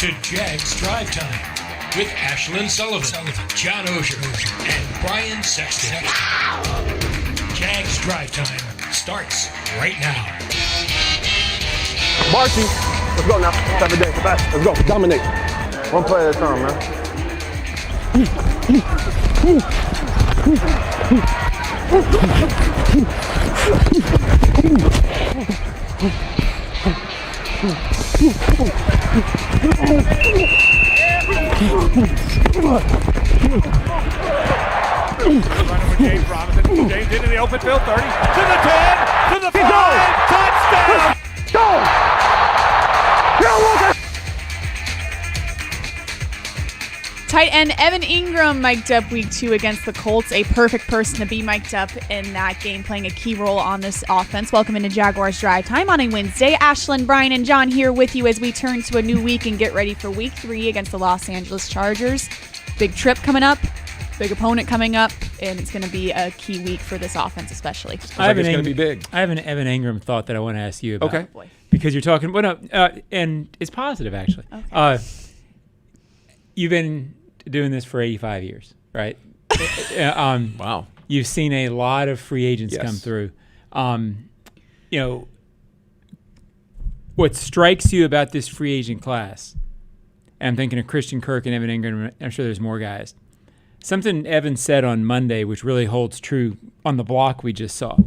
to Jags Drive Time with Ashlyn Sullivan, John Oehser, and Brian Sexton. Jags Drive Time starts right now. Marcy, let's go now. Time of day. Fast. Let's go. Dominate. One play at a time, man. Running with James Robinson. James into the open field, 30, to the 10, to the 5, touchdown! Go! Tight end Evan Ingram mic'd up week 2 against the Colts. A perfect person to be mic'd up in that game, playing a key role on this offense. Welcome into Jaguars Drive Time on a Wednesday. Ashlyn, Brian, and John here with you as we turn to a new week and get ready for week 3 against the Los Angeles Chargers. Big trip coming up, big opponent coming up, and it's going to be a key week for this offense especially. It's going to be big. I have an Evan Ingram thought that I want to ask you about. Okay. Oh, boy. Because you're talking, and it's positive actually. Okay. You've been doing this for 85 years, right? Wow. You've seen a lot of free agents Yes. come through. What strikes you about this free agent class, and I'm thinking of Christian Kirk and Evan Ingram, I'm sure there's more guys. Something Evan said on Monday, which really holds true on the block we just saw,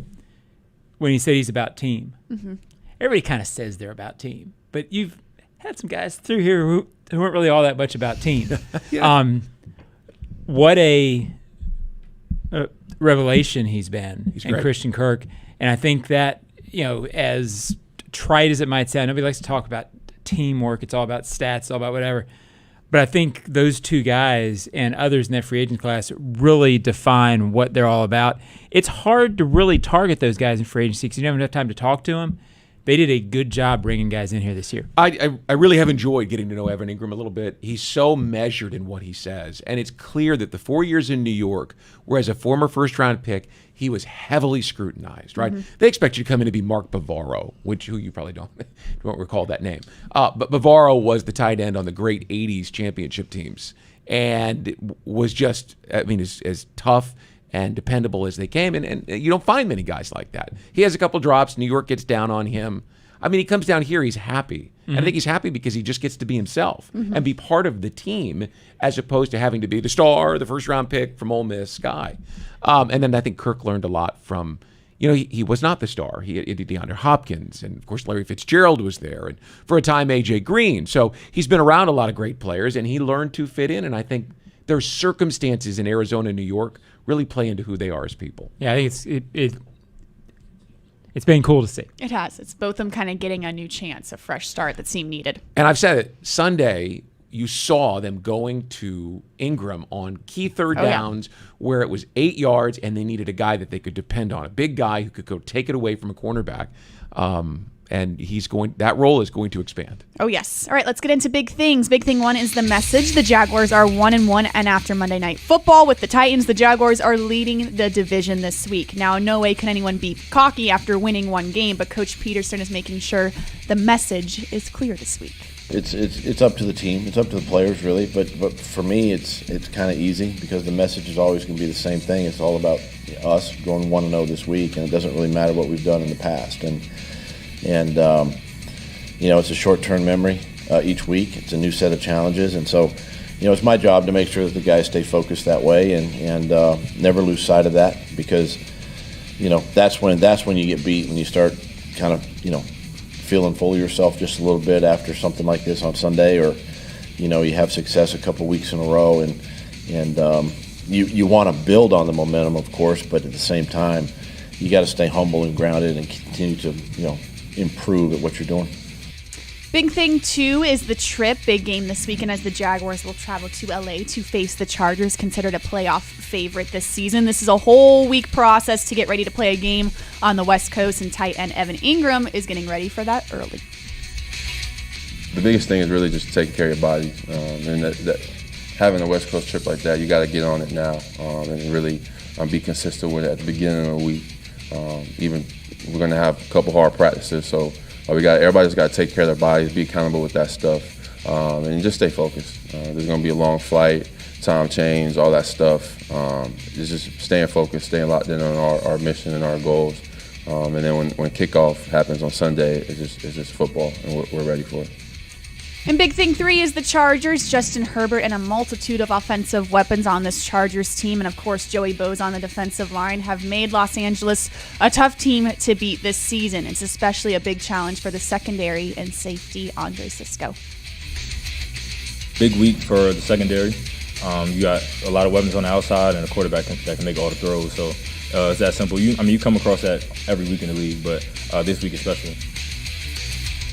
when he said he's about team. Mm-hmm. Everybody kind of says they're about team, but you've had some guys through here who weren't really all that much about team. Yeah. What a revelation he's been in great. Christian Kirk. And I think that, as trite as it might sound, nobody likes to talk about teamwork. It's all about stats, it's all about whatever. But I think those two guys and others in that free agent class really define what they're all about. It's hard to really target those guys in free agency because you don't have enough time to talk to them. They did a good job bringing guys in here this year. I really have enjoyed getting to know Evan Ingram a little bit. He's so measured in what he says. And it's clear that the 4 years in New York, where as a former first-round pick, he was heavily scrutinized, right? Mm-hmm. They expect you to come in to be Mark Bavaro, who you probably don't recall that name. But Bavaro was the tight end on the great 80s championship teams and was just, as tough and dependable as they came. And you don't find many guys like that. He has a couple drops. New York gets down on him. He comes down here, he's happy. Mm-hmm. And I think he's happy because he just gets to be himself and be part of the team as opposed to having to be the star, the first-round pick from Ole Miss guy. And then I think Kirk learned a lot from, he was not the star. He had DeAndre Hopkins, and of course Larry Fitzgerald was there, and for a time A.J. Green. So he's been around a lot of great players, and he learned to fit in. And I think there's circumstances in Arizona and New York really play into who they are as people. Yeah, I think it's been cool to see. It has. It's both of them kind of getting a new chance, a fresh start that seemed needed. And I've said it, Sunday, you saw them going to Ingram on key third downs where it was 8 yards and they needed a guy that they could depend on, a big guy who could go take it away from a cornerback. And that role is going to expand. Oh, yes. All right, let's get into big things. Big thing 1 is the message. The Jaguars are 1-1, and after Monday Night Football with the Titans, the Jaguars are leading the division this week. Now, no way can anyone be cocky after winning one game, but Coach Peterson is making sure the message is clear this week. It's up to the team. It's up to the players, really. But for me, it's kind of easy because the message is always going to be the same thing. It's all about us going 1-0 this week, and it doesn't really matter what we've done in the past. And it's a short-term memory each week. It's a new set of challenges, and so it's my job to make sure that the guys stay focused that way and never lose sight of that because that's when you get beat, when you start kind of feeling full of yourself just a little bit after something like this on Sunday, or you have success a couple weeks in a row, and you want to build on the momentum, of course, but at the same time you got to stay humble and grounded and continue to improve at what you're doing. Big thing 2 is the trip. Big game this weekend as the Jaguars will travel to LA to face the Chargers, considered a playoff favorite this season. This is a whole week process to get ready to play a game on the West Coast, and tight end Evan Ingram is getting ready for that early. The biggest thing is really just taking care of your body, and that having a West Coast trip like that, you got to get on it now and really be consistent with it at the beginning of the week. Even we're going to have a couple hard practices, so everybody's got to take care of their bodies, be accountable with that stuff. and just stay focused. There's going to be a long flight, time change, all that stuff. It's just staying focused, staying locked in on our mission and our goals. And then when kickoff happens on Sunday, it's just football, and we're ready for it. And big thing 3 is the Chargers. Justin Herbert and a multitude of offensive weapons on this Chargers team. And, of course, Joey Bosa on the defensive line have made Los Angeles a tough team to beat this season. It's especially a big challenge for the secondary and safety, Andre Cisco. Big week for the secondary. You got a lot of weapons on the outside and a quarterback that can make all the throws. So it's that simple. You come across that every week in the league, but this week especially.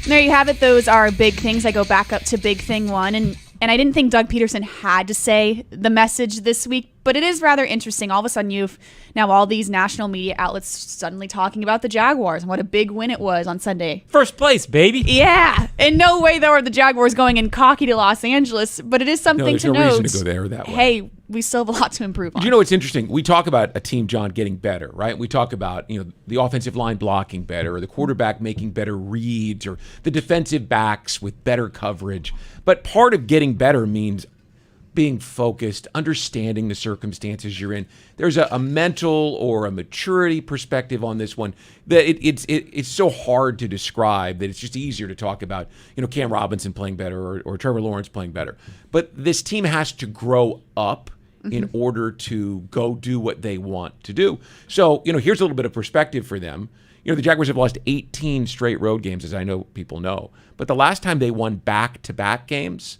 There you have it. Those are big things. I go back up to big thing 1. And I didn't think Doug Peterson had to say the message this week, but it is rather interesting. All of a sudden, you've now all these national media outlets suddenly talking about the Jaguars and what a big win it was on Sunday. First place, baby. Yeah. In no way, though, are the Jaguars going in cocky to Los Angeles, but it is something to note. There's no reason to go there that way. Hey, we still have a lot to improve on. Do you know what's interesting? We talk about a team, John, getting better, right? We talk about, the offensive line blocking better, or the quarterback making better reads, or the defensive backs with better coverage. But part of getting better means being focused, understanding the circumstances you're in. There's a mental or a maturity perspective on this one that it's so hard to describe that it's just easier to talk about, Cam Robinson playing better or Trevor Lawrence playing better. But this team has to grow up in order to go do what they want to do. So, here's a little bit of perspective for them. The Jaguars have lost 18 straight road games, as I know people know. But the last time they won back-to-back games,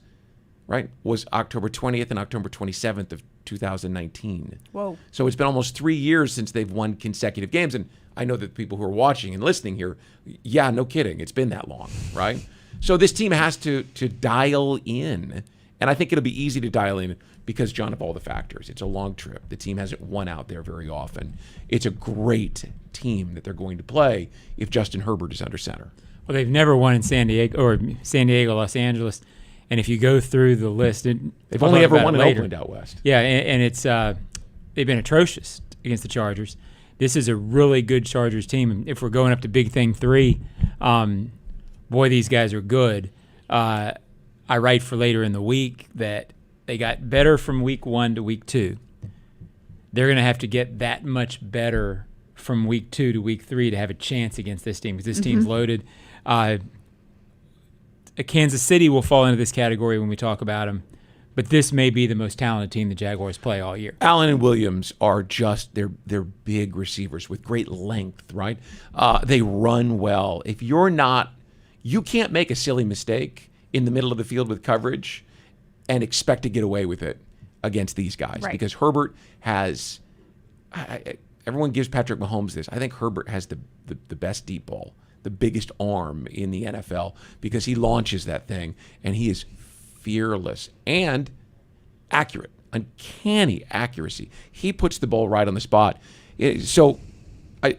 right, was October 20th and October 27th of 2019. Whoa. So it's been almost 3 years since they've won consecutive games. And I know that people who are watching and listening here, yeah, no kidding, it's been that long, right? So this team has to dial in. And I think it'll be easy to dial in because, John, of all the factors. It's a long trip. The team hasn't won out there very often. It's a great team that they're going to play if Justin Herbert is under center. Well, they've never won in San Diego, Los Angeles. And if you go through the list, they've only ever won in Oakland out west. Yeah, and it's they've been atrocious against the Chargers. This is a really good Chargers team. And if we're going up to big thing 3, boy, these guys are good. I write for later in the week that they got better from week 1 to week 2. They're going to have to get that much better from week 2 to week 3 to have a chance against this team because this team's loaded. Kansas City will fall into this category when we talk about them, but this may be the most talented team the Jaguars play all year. Allen and Williams are just they're big receivers with great length, right? They run well. If you can't make a silly mistake in the middle of the field with coverage and expect to get away with it against these guys, right? Because Herbert has. Everyone gives Patrick Mahomes this. I think Herbert has the best deep ball, the biggest arm in the NFL because he launches that thing and he is fearless and accurate, uncanny accuracy. He puts the ball right on the spot. So I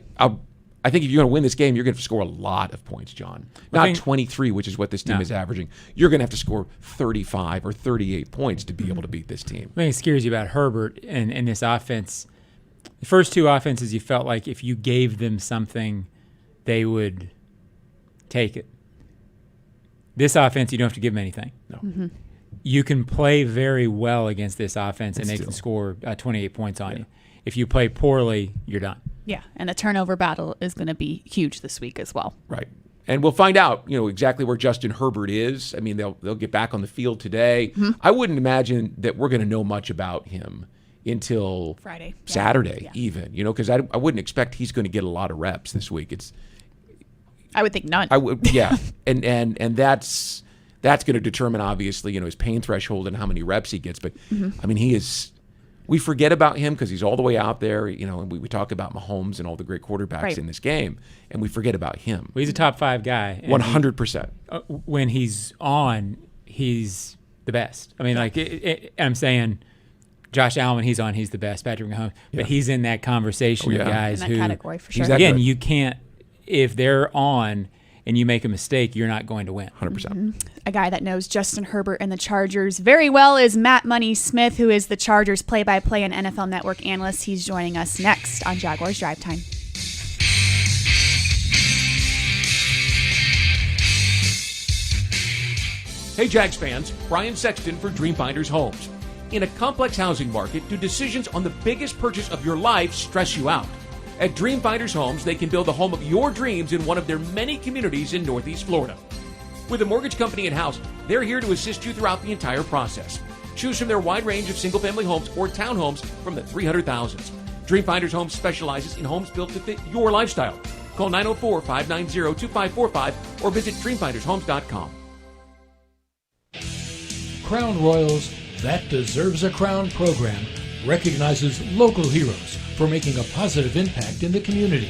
think if you're going to win this game, you're going to have to score a lot of points, John. Not 23, which is what this team is averaging. You're going to have to score 35 or 38 points to be able to beat this team. I think it scares you about Herbert and this offense. The first 2 offenses, you felt like if you gave them something, they would take it. This offense, you don't have to give them anything. No. You can play very well against this offense, and they can score 28 points on you. If you play poorly, you're done. Yeah, and the turnover battle is going to be huge this week as well. Right. And we'll find out, exactly where Justin Herbert is. I mean, they'll get back on the field today. I wouldn't imagine that we're going to know much about him until Friday, Saturday, even. Because I wouldn't expect he's going to get a lot of reps this week. I would think none. I would, yeah, and that's going to determine obviously his pain threshold and how many reps he gets. But I mean, he is. We forget about him because he's all the way out there, and we talk about Mahomes and all the great quarterbacks in this game, and we forget about him. Well, he's a top 5 guy. 100%. When he's on, he's the best. I mean, I'm saying Josh Allen, when he's on, he's the best. Patrick Mahomes. But he's in that conversation of guys in that category for sure. Again, you can't, if they're on and you make a mistake, you're not going to win. 100%. A guy that knows Justin Herbert and the Chargers very well is Matt Money Smith, who is the Chargers play-by-play and NFL Network analyst. He's joining us next on Jaguars Drive Time. Hey Jags fans, Brian Sexton for Dreamfinders Homes. In a complex housing market, do decisions on the biggest purchase of your life stress you out? At Dreamfinders Homes, they can build the home of your dreams in one of their many communities in Northeast Florida. With a mortgage company in-house, they're here to assist you throughout the entire process. Choose from their wide range of single-family homes or townhomes from the 300,000s. Dreamfinders Homes specializes in homes built to fit your lifestyle. Call 904-590-2545 or visit dreamfindershomes.com. Crown Royal's That Deserves a Crown program recognizes local heroes for making a positive impact in the community.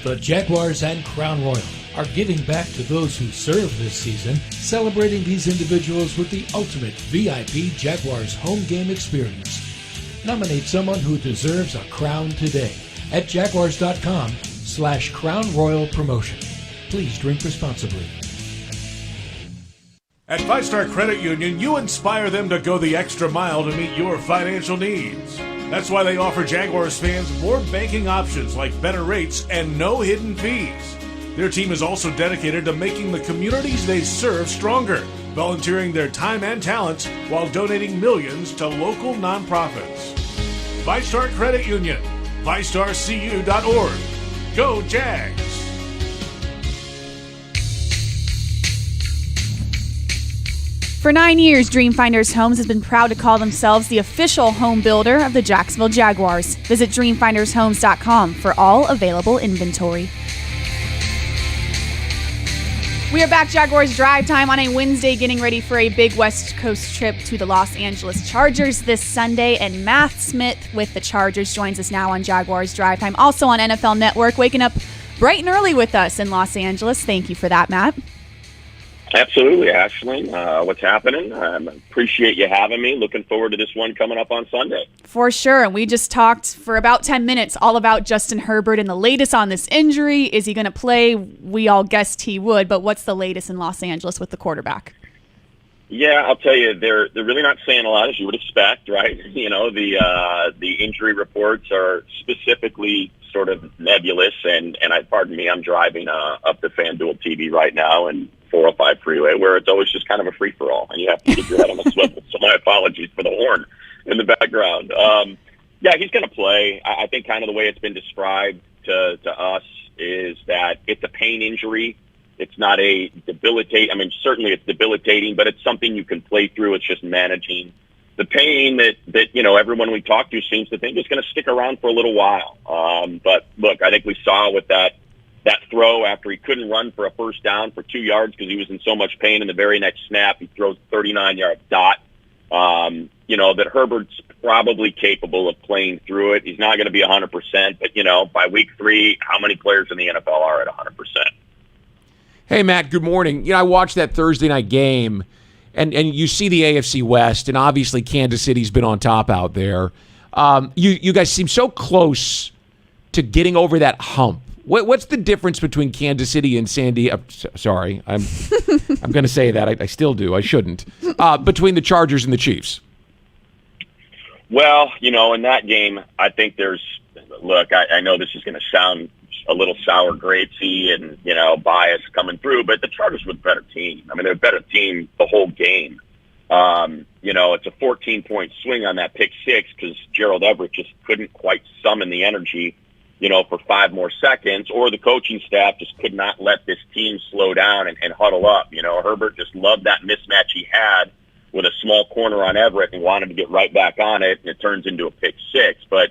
The Jaguars and Crown Royal are giving back to those who serve this season, celebrating these individuals with the ultimate VIP Jaguars home game experience. Nominate someone who deserves a crown today at jaguars.com/Crown Royal Promotion. Please drink responsibly. At Five Star Credit Union, you inspire them to go the extra mile to meet your financial needs. That's why they offer Jaguars fans more banking options like better rates and no hidden fees. Their team is also dedicated to making the communities they serve stronger, volunteering their time and talents while donating millions to local nonprofits. Five Star Credit Union, FiveStarCU.org. Go Jags! For 9 years, Dreamfinders Homes has been proud to call themselves the official home builder of the Jacksonville Jaguars. Visit dreamfindershomes.com for all available inventory. We are back, Jaguars Drive Time on a Wednesday, getting ready for a big West Coast trip to the Los Angeles Chargers this Sunday. And Matt Smith with the Chargers joins us now on Jaguars Drive Time, also on NFL Network, waking up bright and early with us in Los Angeles. Thank you for that, Matt. Absolutely, Ashlyn. What's happening? I appreciate you having me. Looking forward to this one coming up on Sunday. For sure. And we just talked for about 10 minutes all about Justin Herbert and the latest on this injury. Is he going to play? We all guessed he would, but what's the latest in Los Angeles with the quarterback? Yeah, I'll tell you, they're really not saying a lot, as you would expect, right? You know, the injury reports are specifically sort of nebulous, and pardon me, I'm driving up the FanDuel TV right now, and 405 freeway, where it's always just kind of a free-for-all, and you have to keep your head on the swivel. So my apologies for the horn in the background. Yeah, he's going to play. I think kind of the way it's been described to us is that it's a pain injury. It's not a debilitating. I mean, certainly it's debilitating, but it's something you can play through. It's just managing the pain that you know, everyone we talk to seems to think is going to stick around for a little while. But look, I think we saw with that throw after he couldn't run for a first down for 2 yards because he was in so much pain. In the very next snap, he throws a 39-yard dot. You know, that Herbert's probably capable of playing through it. He's not going to be 100%, but, you know, by week 3, how many players in the NFL are at 100%? Hey, Matt, good morning. You know, I watched that Thursday night game, and you see the AFC West, and obviously Kansas City's been on top out there. You guys seem so close to getting over that hump. What's the difference between Kansas City and San Diego? Sorry, I'm going to say that. I still do. I shouldn't. Between the Chargers and the Chiefs. Well, you know, in that game, I think look, I know this is going to sound a little sour grapesy and, you know, bias coming through, but the Chargers were the better team. I mean, they're a better team the whole game. You know, it's a 14-point swing on that pick six because Gerald Everett just couldn't quite summon the energy, you know, for 5 more seconds, or the coaching staff just could not let this team slow down and huddle up. You know, Herbert just loved that mismatch he had with a small corner on Everett and wanted to get right back on it, and it turns into a pick six. But,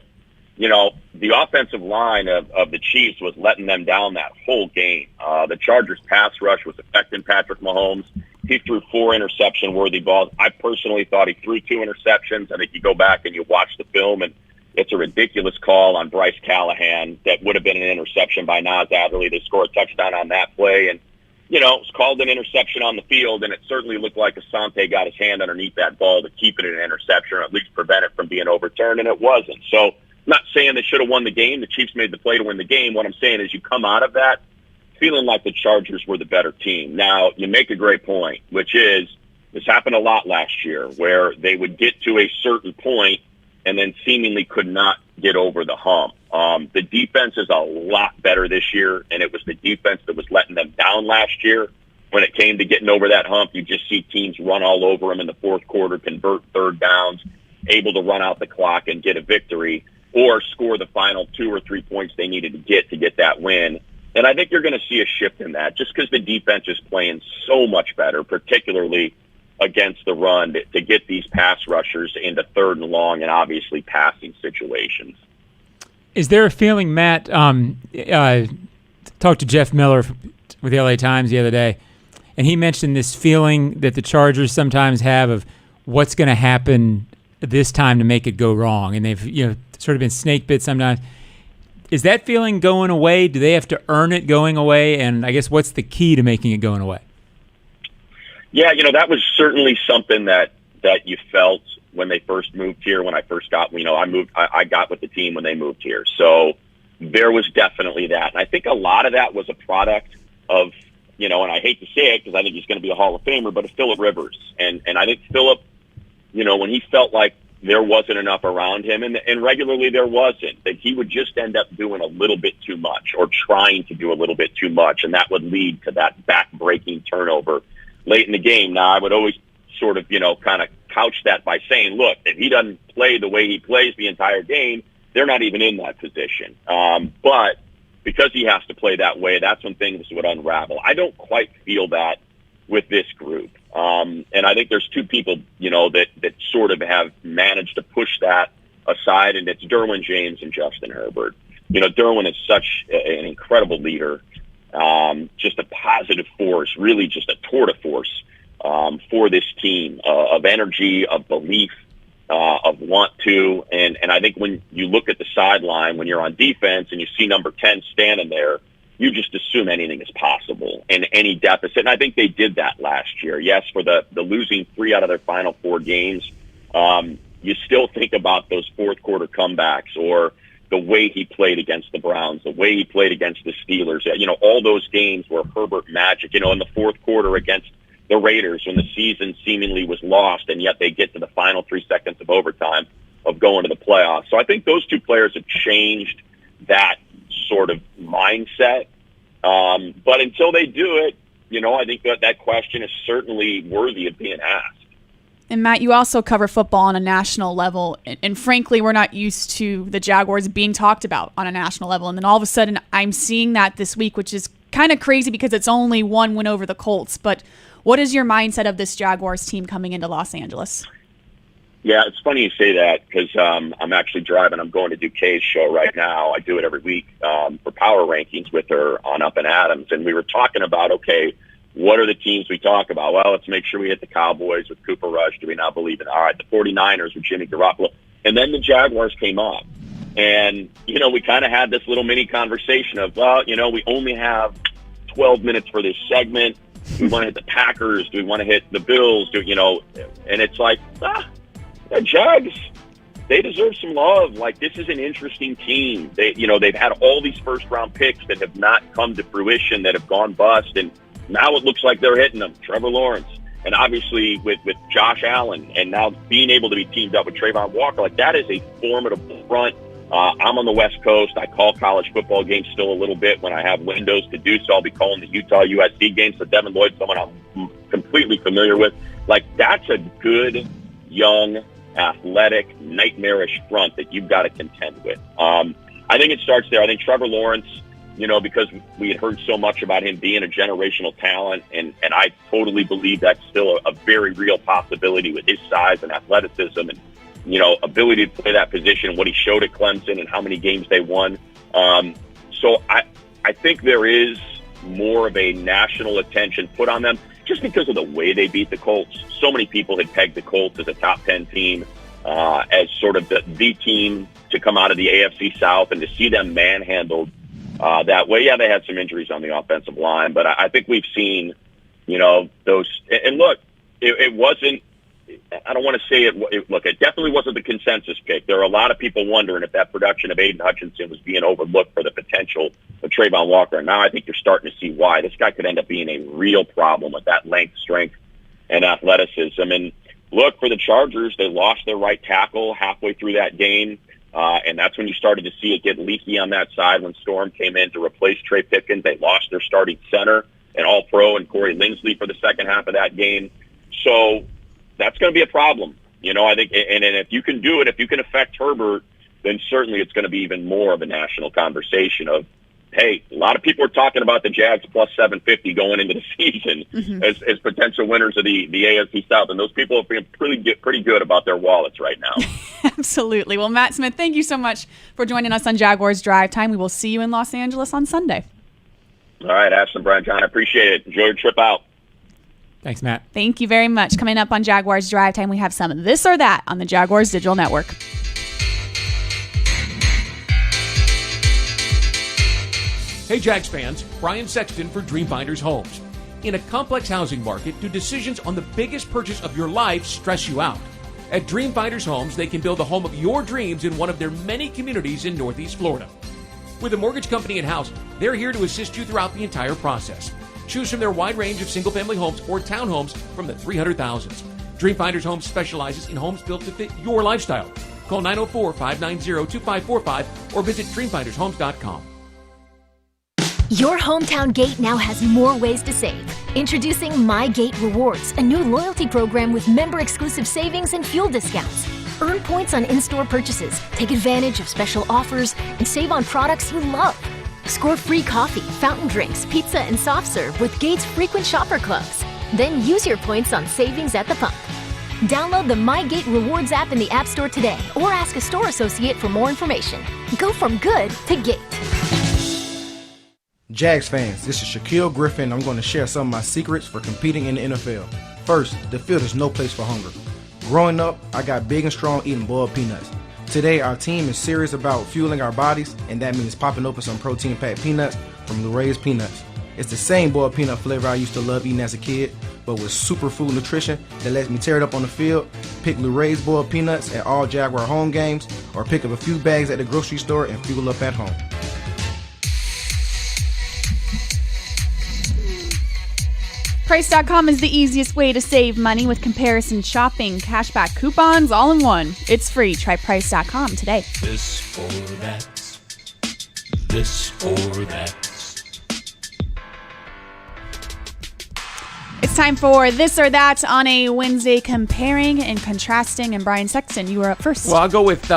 you know, the offensive line of the Chiefs was letting them down that whole game. The Chargers' pass rush was affecting Patrick Mahomes. He threw 4 interception-worthy balls. I personally thought he threw 2 interceptions. I think you go back and you watch the film, and it's a ridiculous call on Bryce Callahan that would have been an interception by Nas Adderley. They score a touchdown on that play, and, you know, it was called an interception on the field, and it certainly looked like Asante got his hand underneath that ball to keep it an interception, or at least prevent it from being overturned, and it wasn't. So I'm not saying they should have won the game. The Chiefs made the play to win the game. What I'm saying is you come out of that feeling like the Chargers were the better team. Now, you make a great point, which is this happened a lot last year where they would get to a certain point and then seemingly could not get over the hump. The defense is a lot better this year, and it was the defense that was letting them down last year. when it came to getting over that hump, you just see teams run all over them in the fourth quarter, convert third downs, able to run out the clock and get a victory, or score the final 2 or 3 points they needed to get that win. And I think you're going to see a shift in that just because the defense is playing so much better, particularly against the run, to get these pass rushers into third and long and obviously passing situations. Is there a feeling, Matt, talked to Jeff Miller with the LA Times the other day, and he mentioned this feeling that the Chargers sometimes have of what's going to happen this time to make it go wrong, and they've sort of been snake bit sometimes. Is that feeling going away? Do they have to earn it going away? And I guess what's the key to making it going away? Yeah, that was certainly something that you felt when they first moved here. When I first got, I got with the team when they moved here. So there was definitely that. And I think a lot of that was a product of, and I hate to say it because I think he's going to be a Hall of Famer, but of Phillip Rivers. And I think Phillip, when he felt like there wasn't enough around him, and regularly there wasn't, that he would just end up doing a little bit too much or trying to do a little bit too much, and that would lead to that back-breaking turnover late in the game. Now, I would always sort of, kind of couch that by saying, look, if he doesn't play the way he plays the entire game, they're not even in that position. But because he has to play that way, that's when things would unravel. I don't quite feel that with this group. And I think there's two people, that sort of have managed to push that aside, and it's Derwin James and Justin Herbert. Derwin is such an incredible leader, just a positive force, really just a tour de force for this team, of energy, of belief, of want to. And I think when you look at the sideline, when you're on defense and you see number 10 standing there, you just assume anything is possible in any deficit. And I think they did that last year. Yes, for the losing 3 out of their final 4 games, you still think about those fourth quarter comebacks, or the way he played against the Browns, the way he played against the Steelers. All those games where Herbert magic, in the fourth quarter against the Raiders when the season seemingly was lost, and yet they get to the final 3 seconds of overtime of going to the playoffs. So I think those two players have changed that sort of mindset. But until they do it, I think that question is certainly worthy of being asked. And Matt, you also cover football on a national level, and frankly, we're not used to the Jaguars being talked about on a national level. And then all of a sudden, I'm seeing that this week, which is kind of crazy because it's only 1 win over the Colts. But what is your mindset of this Jaguars team coming into Los Angeles? Yeah, it's funny you say that because I'm actually driving. I'm going to do Kay's show right now. I do it every week for Power Rankings with her on Up and Adams. And we were talking about, okay, what are the teams we talk about? Well, let's make sure we hit the Cowboys with Cooper Rush. Do we not believe in? All right, the 49ers with Jimmy Garoppolo. And then the Jaguars came up. And, we kind of had this little mini conversation of, well, we only have 12 minutes for this segment. Do we want to hit the Packers? Do we want to hit the Bills? And it's like, the Jags, they deserve some love. Like, this is an interesting team. They've had all these first-round picks that have not come to fruition, that have gone bust, and now it looks like they're hitting them. Trevor Lawrence, and obviously with Josh Allen, and now being able to be teamed up with Trayvon Walker, like, that is a formidable front. I'm on the West Coast. I call college football games still a little bit when I have windows to do so. I'll be calling the Utah-USC game. So Devin Lloyd's someone I'm completely familiar with. Like, that's a good, young, athletic, nightmarish front that you've got to contend with. I think it starts there. I think Trevor Lawrence, because we had heard so much about him being a generational talent, and I totally believe that's still a very real possibility with his size and athleticism and, ability to play that position, what he showed at Clemson and how many games they won. So I think there is more of a national attention put on them just because of the way they beat the Colts. So many people had pegged the Colts as a top 10 team, as sort of the team to come out of the AFC South, and to see them manhandled that way. Yeah, they had some injuries on the offensive line, but I think we've seen, those. And look, it wasn't, I don't want to say it. Look, it definitely wasn't the consensus pick. There are a lot of people wondering if that production of Aiden Hutchinson was being overlooked for the potential of Trayvon Walker. And now I think you're starting to see why. This guy could end up being a real problem with that length, strength, and athleticism. And look, for the Chargers, they lost their right tackle halfway through that game. And that's when you started to see it get leaky on that side when Storm came in to replace Trey Pipkins. They lost their starting center. an All-Pro and Corey Linsley for the second half of that game. So that's going to be a problem. I think, and if you can do it, if you can affect Herbert, then certainly it's going to be even more of a national conversation of, hey, a lot of people are talking about the Jags plus 750 going into the season as potential winners of the AFC South, and those people are feeling pretty good about their wallets right now. Absolutely. Well, Matt Smith, thank you so much for joining us on Jaguars Drive Time. We will see you in Los Angeles on Sunday. All right, Ashlyn, Brian, John, I appreciate it. Enjoy your trip out. Thanks, Matt. Thank you very much. Coming up on Jaguars Drive Time, we have some This or That on the Jaguars Digital Network. Hey Jags fans, Brian Sexton for Dreamfinders Homes. In a complex housing market, do decisions on the biggest purchase of your life stress you out? At Dreamfinders Homes, they can build the home of your dreams in one of their many communities in Northeast Florida. With a mortgage company in-house, they're here to assist you throughout the entire process. Choose from their wide range of single-family homes or townhomes from the 300,000s. Dreamfinders Homes specializes in homes built to fit your lifestyle. Call 904-590-2545 or visit dreamfindershomes.com. Your hometown gate now has more ways to save. Introducing My Gate Rewards, a new loyalty program with member-exclusive savings and fuel discounts. Earn points on in-store purchases, take advantage of special offers, and save on products you love. Score free coffee, fountain drinks, pizza, and soft serve with Gates frequent shopper clubs. Then use your points on savings at the pump. Download the My Gate Rewards app in the App Store today or ask a store associate for more information. Go from good to Gate. Jags fans, this is Shaquille Griffin. I'm going to share some of my secrets for competing in the NFL. First, the field is no place for hunger. Growing up, I got big and strong eating boiled peanuts. Today, our team is serious about fueling our bodies, and that means popping open some protein-packed peanuts from Luray's Peanuts. It's the same boiled peanut flavor I used to love eating as a kid, but with superfood nutrition that lets me tear it up on the field. Pick Luray's boiled peanuts at all Jaguar home games, or pick up a few bags at the grocery store and fuel up at home. Price.com is the easiest way to save money with comparison shopping, cashback coupons, all in one. It's free. Try Price.com today. This or that. This or that. It's time for This or That on a Wednesday, comparing and contrasting. And Brian Sexton, you are up first. Well, I'll go with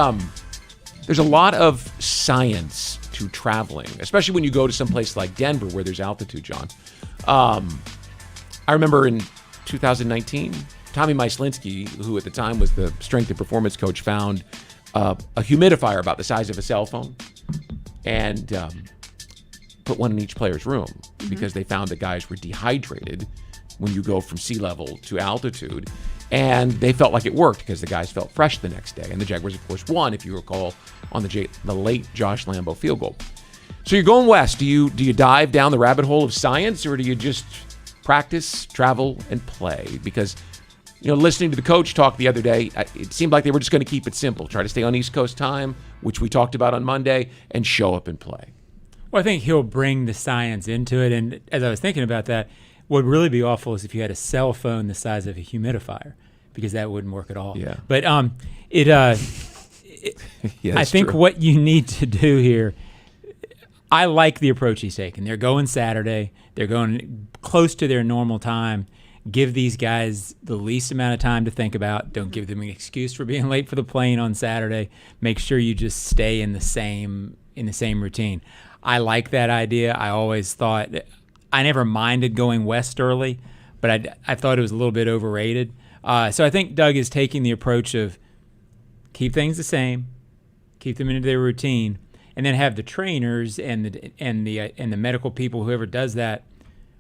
there's a lot of science to traveling, especially when you go to some place like Denver where there's altitude, John. I remember in 2019, Tommy Myslinski, who at the time was the strength and performance coach, found a humidifier about the size of a cell phone and put one in each player's room because they found that guys were dehydrated when you go from sea level to altitude. And they felt like it worked because the guys felt fresh the next day. And the Jaguars, of course, won, if you recall, on the late Josh Lambo field goal. So you're going west. Do you dive down the rabbit hole of science, or do you just practice, travel, and play? Because, listening to the coach talk the other day, it seemed like they were just going to keep it simple. Try to stay on East Coast time, which we talked about on Monday, and show up and play. Well, I think he'll bring the science into it. And as I was thinking about that, what would really be awful is if you had a cell phone the size of a humidifier, because that wouldn't work at all. Yeah. But Yeah, I think true. what you need to do here, I like the approach he's taking. They're going Saturday. They're going close to their normal time. Give these guys the least amount of time to think about. Don't give them an excuse for being late for the plane on Saturday. Make sure you just stay in the same routine. I like that idea. I always thought I never minded going west early, but I thought it was a little bit overrated. So I think Doug is taking the approach of keep things the same, keep them into their routine, and then have the trainers and the medical people, whoever does that,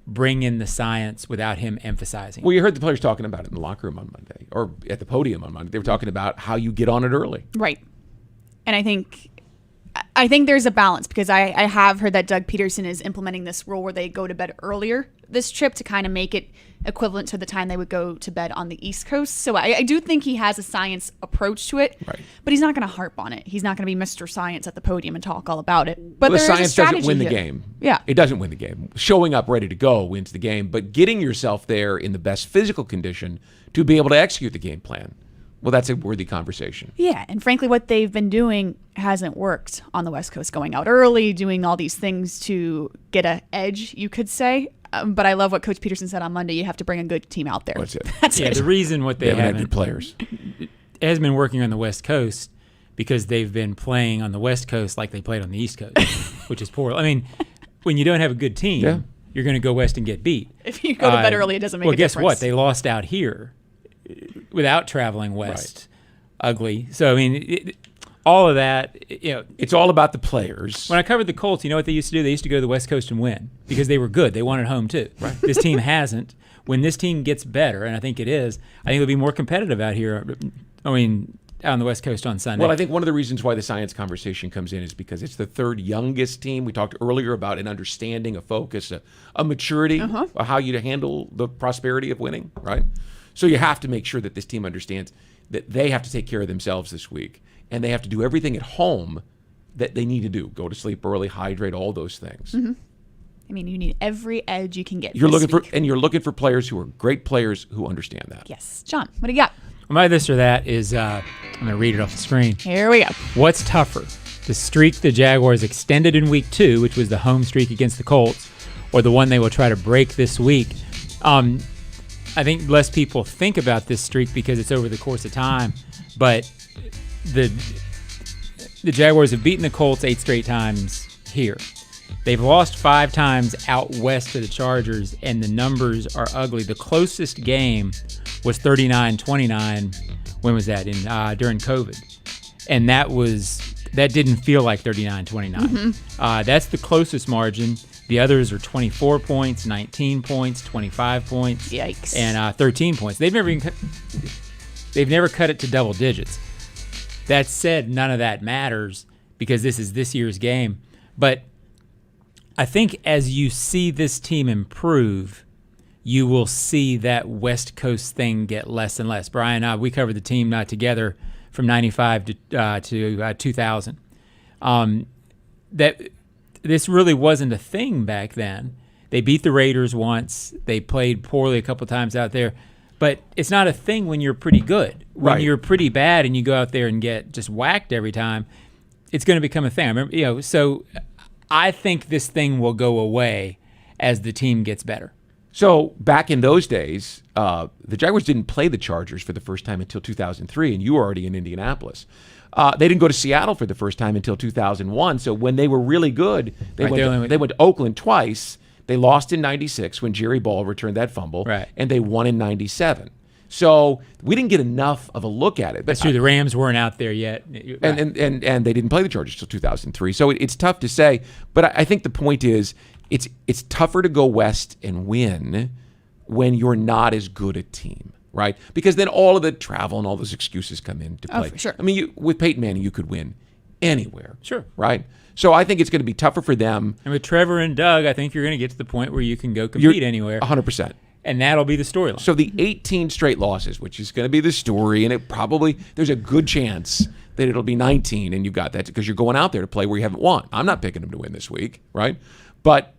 bring in the science without him emphasizing. Well, you heard the players talking about it in the locker room on Monday, or at the podium on Monday. They were talking about how you get on it early. Right. And I think there's a balance, because I have heard that Doug Peterson is implementing this rule where they go to bed earlier this trip to kind of make it equivalent to the time they would go to bed on the East Coast. So I do think he has a science approach to it, right, but he's not going to harp on it. He's not going to be Mr. Science at the podium and talk all about it. But the there is a science strategy doesn't win the here. game. Yeah. It doesn't win the game. Showing up ready to go wins the game, but getting yourself there in the best physical condition to be able to execute the game plan, well, that's a worthy conversation. Yeah, and frankly, what they've been doing hasn't worked on the West Coast, going out early, doing all these things to get an edge, you could say. But I love what Coach Peterson said on Monday. You have to bring a good team out there. That's it. That's Yeah, it. the reason what they haven't had haven't good players. It has been working on the West Coast because they've been playing on the West Coast like they played on the East Coast, which is poor. I mean, when you don't have a good team, you're going to go west and get beat. If you go to bed early, it doesn't make a difference. Well, guess what? They lost out here without traveling west. Ugly. So, I mean, all of that, it's all about the players. When I covered the Colts, you know what they used to do? They used to go to the West Coast and win because they were good. They won at home, too. Right. This team hasn't. When this team gets better, and I think it is, I think it'll be more competitive out here. I mean, out on the West Coast on Sunday. Well, I think one of the reasons why the science conversation comes in is because it's the third youngest team. We talked earlier about an understanding, a focus, a maturity, how you handle the prosperity of winning, right? So you have to make sure that this team understands that they have to take care of themselves this week, and they have to do everything at home that they need to do. Go to sleep early, hydrate, all those things. Mm-hmm. I mean, you need every edge you can get. You're looking for players who are great players who understand that. Yes. John, what do you got? Well, my this or that is, I'm going to read it off the screen. Here we go. What's tougher, the streak the Jaguars extended in Week 2, which was the home streak against the Colts, or the one they will try to break this week? I think less people think about this streak because it's over the course of time, but the Jaguars have beaten the Colts 8 straight times here. They've lost 5 times out west to the Chargers, and the numbers are ugly. The closest game was 39-29. When was that? During COVID, and that didn't feel like 39-29. Mm-hmm. That's the closest margin. The others are 24 points, 19 points, 25 points, yikes, and 13 points. They've never cut it to double digits. That said, none of that matters because this is this year's game. But I think as you see this team improve, you will see that West Coast thing get less and less. Brian, we covered the team together from 95 to 2000. That this really wasn't a thing back then. They beat the Raiders once. They played poorly a couple times out there. But it's not a thing when you're pretty good. When you're pretty bad and you go out there and get just whacked every time, it's going to become a thing. I remember, so I think this thing will go away as the team gets better. So back in those days, the Jaguars didn't play the Chargers for the first time until 2003, and you were already in Indianapolis. They didn't go to Seattle for the first time until 2001. So when they were really good, they went to Oakland twice. They lost in 96 when Jerry Ball returned that fumble, and they won in 97. So we didn't get enough of a look at it. But that's true. The Rams weren't out there yet. And they didn't play the Chargers until 2003. So it's tough to say. But I think the point is it's tougher to go west and win when you're not as good a team, right? Because then all of the travel and all those excuses come into play. Oh, for sure. I mean, with Peyton Manning, you could win anywhere. Sure. Right? So I think it's going to be tougher for them. And with Trevor and Doug, I think you're going to get to the point where you can go compete anywhere. 100%. And that'll be the storyline. So the 18 straight losses, which is going to be the story, and it probably, there's a good chance that it'll be 19, and you got that because you're going out there to play where you haven't won. I'm not picking them to win this week, right? But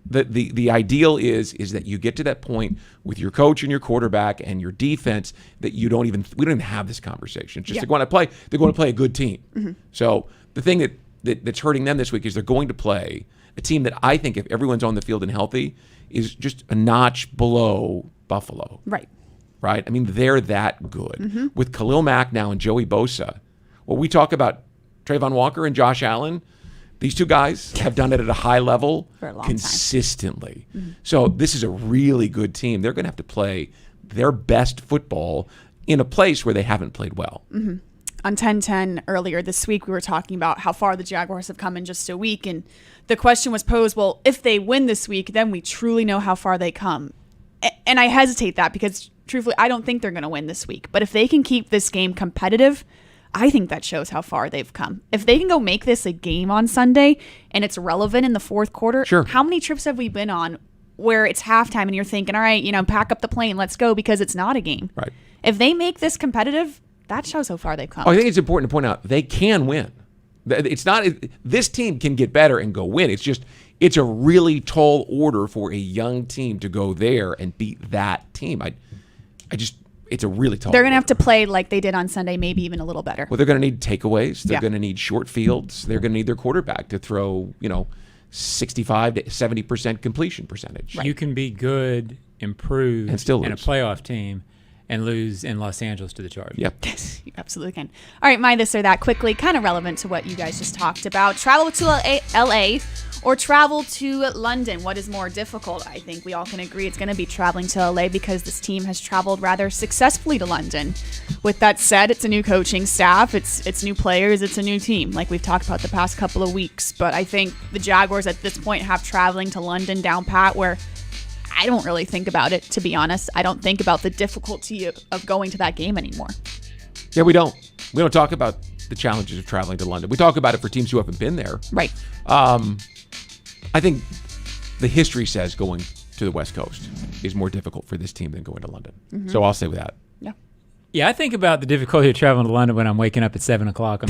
the ideal is that you get to that point with your coach and your quarterback and your defense that we don't even have this conversation. It's just they're going to play a good team. Mm-hmm. So the thing that's hurting them this week is they're going to play a team that I think if everyone's on the field and healthy is just a notch below Buffalo. Right. I mean, they're that good. Mm-hmm. With Khalil Mack now and Joey Bosa, well, we talk about Trayvon Walker and Josh Allen. These two guys have done it at a high level for a long consistently. Mm-hmm. So this is a really good team. They're going to have to play their best football in a place where they haven't played well. Mm-hmm. On 10-10 earlier this week, we were talking about how far the Jaguars have come in just a week. And the question was posed, well, if they win this week, then we truly know how far they come. And I hesitate that because, truthfully, I don't think they're going to win this week. But if they can keep this game competitive, I think that shows how far they've come. If they can go make this a game on Sunday and it's relevant in the fourth quarter, how many trips have we been on where it's halftime and you're thinking, all right, pack up the plane, let's go, because it's not a game. Right. If they make this competitive, that shows how far they've come. I think it's important to point out they can win. It's not this team can get better and go win. It's a really tall order for a young team to go there and beat that team. It's a really tall. They're going to have to play like they did on Sunday, maybe even a little better. Well, they're going to need takeaways. They're going to need short fields. They're going to need their quarterback to throw, 65 to 70% completion percentage. You can be good, improve, and still lose. in a playoff team and lose in Los Angeles to the Chargers. Yep. You absolutely can. All right, my this or that quickly, kind of relevant to what you guys just talked about. Travel to LA or travel to London. What is more difficult? I think we all can agree it's going to be traveling to LA because this team has traveled rather successfully to London. With that said, it's a new coaching staff, it's new players, it's a new team, like we've talked about the past couple of weeks. But I think the Jaguars at this point have traveling to London down pat, where I don't really think about it, to be honest. I don't think about the difficulty of going to that game anymore. Yeah, we don't. We don't talk about the challenges of traveling to London. We talk about it for teams who haven't been there. Right. I think the history says going to the West Coast is more difficult for this team than going to London. Mm-hmm. So I'll say with that. Yeah, I think about the difficulty of traveling to London when I'm waking up at 7 o'clock.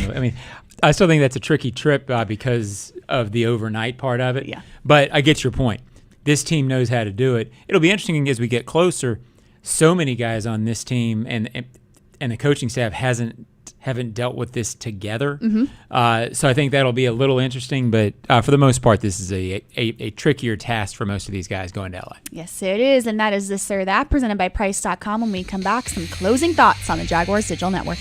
I still think that's a tricky trip because of the overnight part of it. Yeah. But I get your point. This team knows how to do it. It'll be interesting as we get closer. So many guys on this team and the coaching staff haven't dealt with this together. Mm-hmm. So I think that'll be a little interesting. But for the most part, this is a trickier task for most of these guys going to LA. Yes, it is. And that is This or That, presented by Price.com. When we come back, some closing thoughts on the Jaguars Digital Network.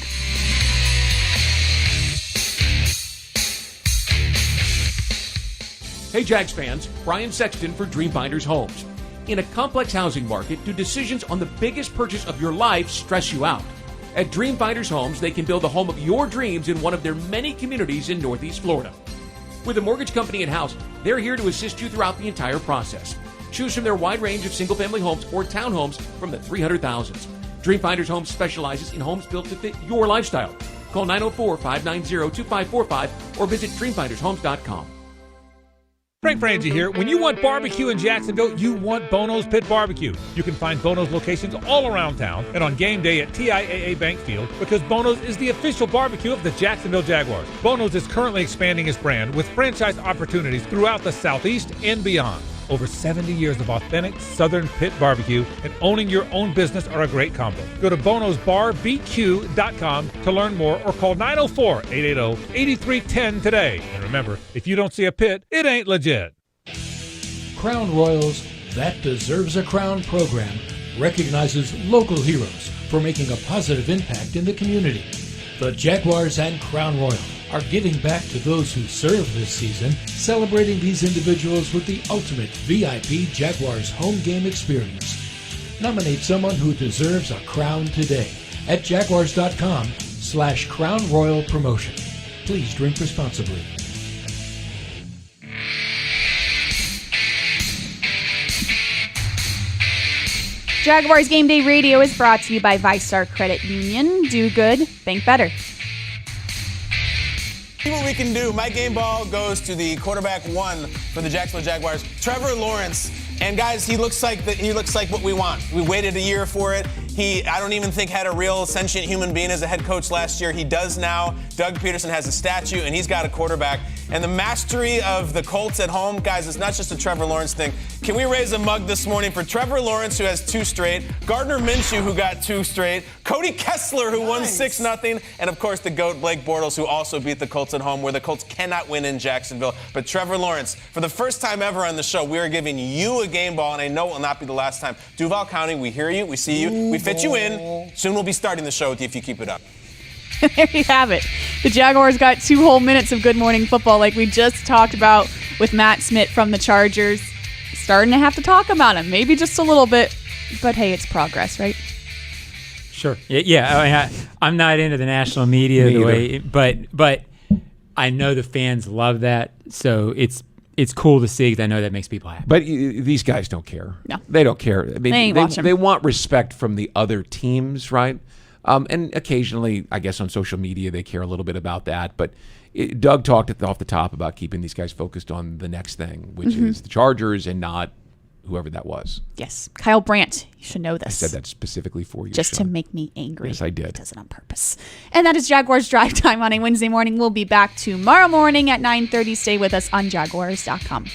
Hey Jags fans, Brian Sexton for Dreamfinders Homes. In a complex housing market, do decisions on the biggest purchase of your life stress you out? At Dreamfinders Homes, they can build the home of your dreams in one of their many communities in Northeast Florida. With a mortgage company in-house, they're here to assist you throughout the entire process. Choose from their wide range of single-family homes or townhomes from the 300,000s. Dreamfinders Homes specializes in homes built to fit your lifestyle. Call 904-590-2545 or visit dreamfindershomes.com. Frank Frangie here. When you want barbecue in Jacksonville, you want Bono's Pit Barbecue. You can find Bono's locations all around town and on game day at TIAA Bank Field because Bono's is the official barbecue of the Jacksonville Jaguars. Bono's is currently expanding its brand with franchise opportunities throughout the Southeast and beyond. Over 70 years of authentic Southern pit barbecue and owning your own business are a great combo. Go to bonosbarbq.com to learn more or call 904-880-8310 today. And remember, if you don't see a pit, it ain't legit. Crown Royals, That Deserves a Crown program recognizes local heroes for making a positive impact in the community. The Jaguars and Crown Royal are giving back to those who served this season, celebrating these individuals with the ultimate VIP Jaguars home game experience. Nominate someone who deserves a crown today at jaguars.com/Crown Royal Promotion. Please drink responsibly. Jaguars Game Day Radio is brought to you by ViStar Credit Union. Do good, think better. See what we can do. My game ball goes to the quarterback one for the Jacksonville Jaguars, Trevor Lawrence. And guys, he looks like what we want. We waited a year for it. I don't even think had a real sentient human being as a head coach last year. He does now. Doug Peterson has a statue, and he's got a quarterback. And the mastery of the Colts at home, guys, it's not just a Trevor Lawrence thing. Can we raise a mug this morning for Trevor Lawrence, who has 2 straight, Gardner Minshew, who got 2 straight, Cody Kessler, who won 6-0, and of course the GOAT, Blake Bortles, who also beat the Colts at home, where the Colts cannot win in Jacksonville. But Trevor Lawrence, for the first time ever on the show, we are giving you a game ball, and I know it will not be the last time. Duval County, we hear you, we see you, we fit you in. Soon we'll be starting the show with you if you keep it up. There you have it. The Jaguars got 2 whole minutes of Good Morning Football like we just talked about with Matt Smith from the Chargers. Starting to have to talk about him, maybe just a little bit, but hey, it's progress, right? Sure. Yeah. I'm not into the national media the way, but I know the fans love that, so it's cool to see because I know that makes people happy. But these guys don't care. No. They don't care. I mean, they want respect from the other teams, right? And occasionally, I guess on social media, they care a little bit about that. But Doug talked off the top about keeping these guys focused on the next thing, which is the Chargers and not whoever that was. Yes. Kyle Brandt. You should know this. I said that specifically for you, just Sean. to make me angry. Yes, I did. He does it on purpose. And that is Jaguars Drive Time on a Wednesday morning. We'll be back tomorrow morning at 9:30. Stay with us on Jaguars.com.